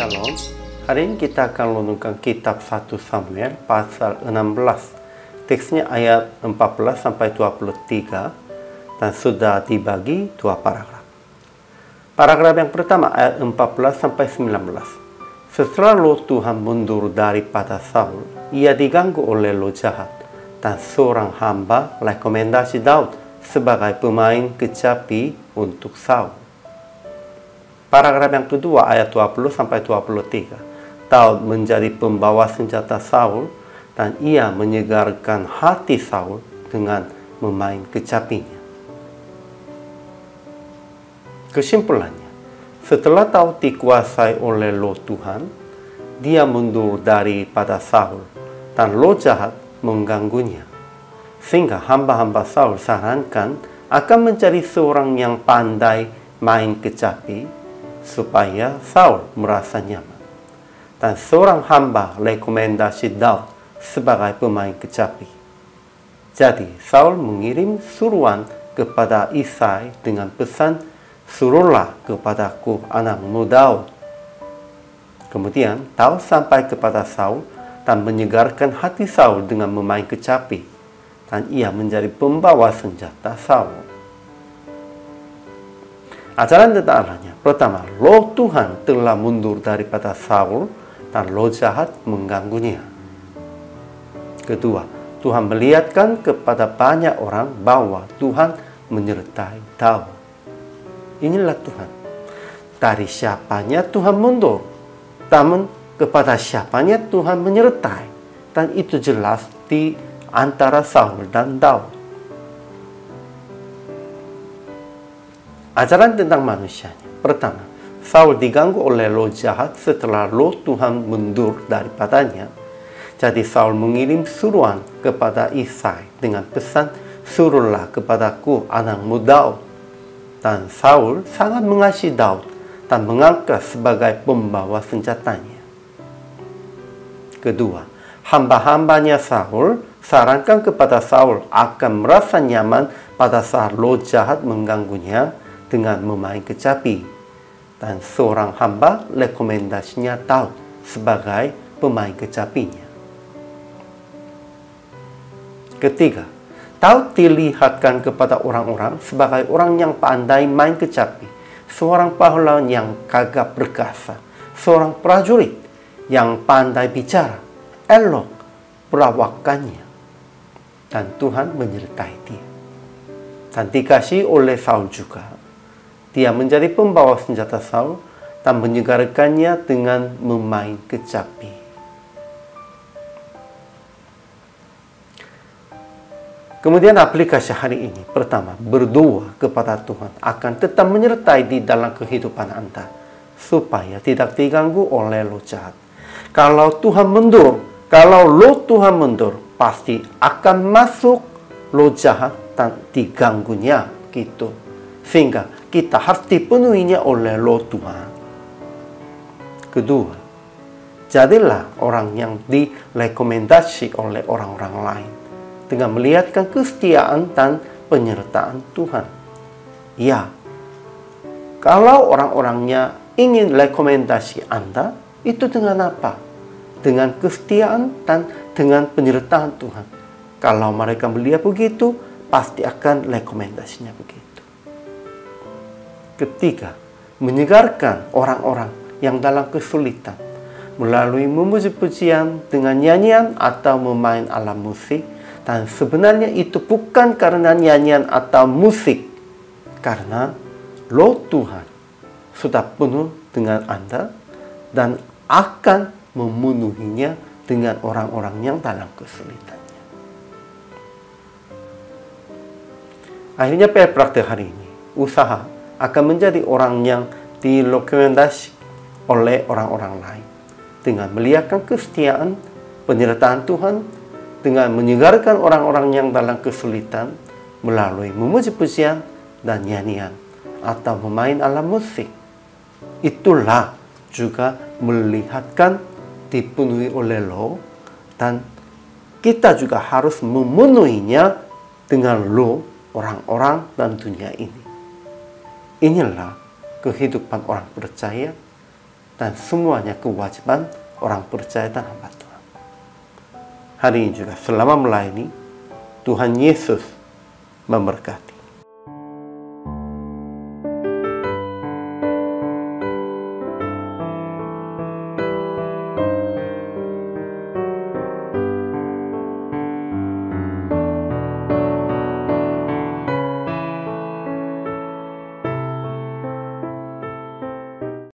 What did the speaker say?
Shalom. Hari ini kita akan renungkan kitab 1 Samuel pasal 16. Teksnya ayat 14 sampai 23 dan sudah dibagi dua paragraf. Paragraf yang pertama ayat 14 sampai 19. Setelah roh Tuhan mundur daripada Saul, ia diganggu oleh roh jahat dan seorang hamba rekomendasi Daud sebagai pemain kecapi untuk Saul. Paragraf yang kedua ayat 20 sampai 23. Daud menjadi pembawa senjata Saul dan ia menyegarkan hati Saul dengan memain kecapinya. Kesimpulannya, setelah Daud dikuasai oleh roh Tuhan, dia mundur daripada Saul dan roh jahat mengganggunya. Sehingga hamba-hamba Saul sarankan akan menjadi seorang yang pandai main kecapi supaya Saul merasa nyaman. Dan seorang hamba rekomendasi Daud sebagai pemain kecapi. Jadi Saul mengirim suruhan kepada Isai dengan pesan, "Suruhlah kepadaku anakmu Daud." Kemudian Daud sampai kepada Saul dan menyegarkan hati Saul dengan memain kecapi, dan ia menjadi pembawa senjata Saul. Ajaran tentang Allahnya. Pertama, roh Tuhan telah mundur daripada Saul dan roh jahat mengganggunya. Kedua, Tuhan melihatkan kepada banyak orang bahwa Tuhan menyertai Daud. Inilah Tuhan. Dari siapanya Tuhan mundur, namun kepada siapanya Tuhan menyertai. Dan itu jelas di antara Saul dan Daud. Ajaran tentang manusianya. Pertama, Saul diganggu oleh roh jahat setelah roh Tuhan mundur daripadanya. Jadi Saul mengirim suruhan kepada Isai dengan pesan, "Suruhlah kepadaku anakmu Daud." Dan Saul sangat mengasihi Daud dan mengangkat sebagai pembawa senjatanya. Kedua, hamba-hambanya Saul sarankan kepada Saul akan merasa nyaman pada saat roh jahat mengganggunya dengan memain kecapi, dan seorang hamba rekomendasinya Daud sebagai pemain kecapinya. Ketiga, Daud dilihatkan kepada orang-orang sebagai orang yang pandai main kecapi, seorang pahlawan yang gagah perkasa, seorang prajurit yang pandai bicara, elok perawakannya, dan Tuhan menyertai dia. Dan dikasihi oleh Saul juga. Dia menjadi pembawa senjata Saul dan menyegarkannya dengan memain kecapi. Kemudian aplikasi hari ini. Pertama, berdoa kepada Tuhan akan tetap menyertai di dalam kehidupan Anda, supaya tidak diganggu oleh roh jahat. Kalau Tuhan mundur, kalau roh Tuhan mundur, pasti akan masuk roh jahat dan diganggunya gitu. Sehingga kita harus dipenuhinya oleh roh Tuhan. Kedua, jadilah orang yang direkomendasi oleh orang-orang lain dengan melihatkan kesetiaan dan penyertaan Tuhan. Ya, kalau orang-orangnya ingin rekomendasi Anda, itu dengan apa? Dengan kesetiaan dan dengan penyertaan Tuhan. Kalau mereka melihat begitu, pasti akan rekomendasinya begitu. Ketiga, menyegarkan orang-orang yang dalam kesulitan melalui memuji pujian dengan nyanyian atau memain alat musik. Dan sebenarnya itu bukan karena nyanyian atau musik, karena roh Tuhan sudah penuh dengan Anda dan akan memenuhinya dengan orang-orang yang dalam kesulitannya. Akhirnya praktek hari ini, usaha akan menjadi orang yang direkomendasi oleh orang-orang lain dengan melihatkan kesetiaan, penyertaan Tuhan, dengan menyegarkan orang-orang yang dalam kesulitan melalui memuji pujian dan nyanyian atau memain alat musik. Itulah juga melihatkan dipenuhi oleh roh, dan kita juga harus memenuhinya dengan roh orang-orang dan dunia ini. Inilah kehidupan orang percaya dan semuanya kewajiban orang percaya dan hamba Tuhan. Hari ini juga selama melayani, Tuhan Yesus memberkati.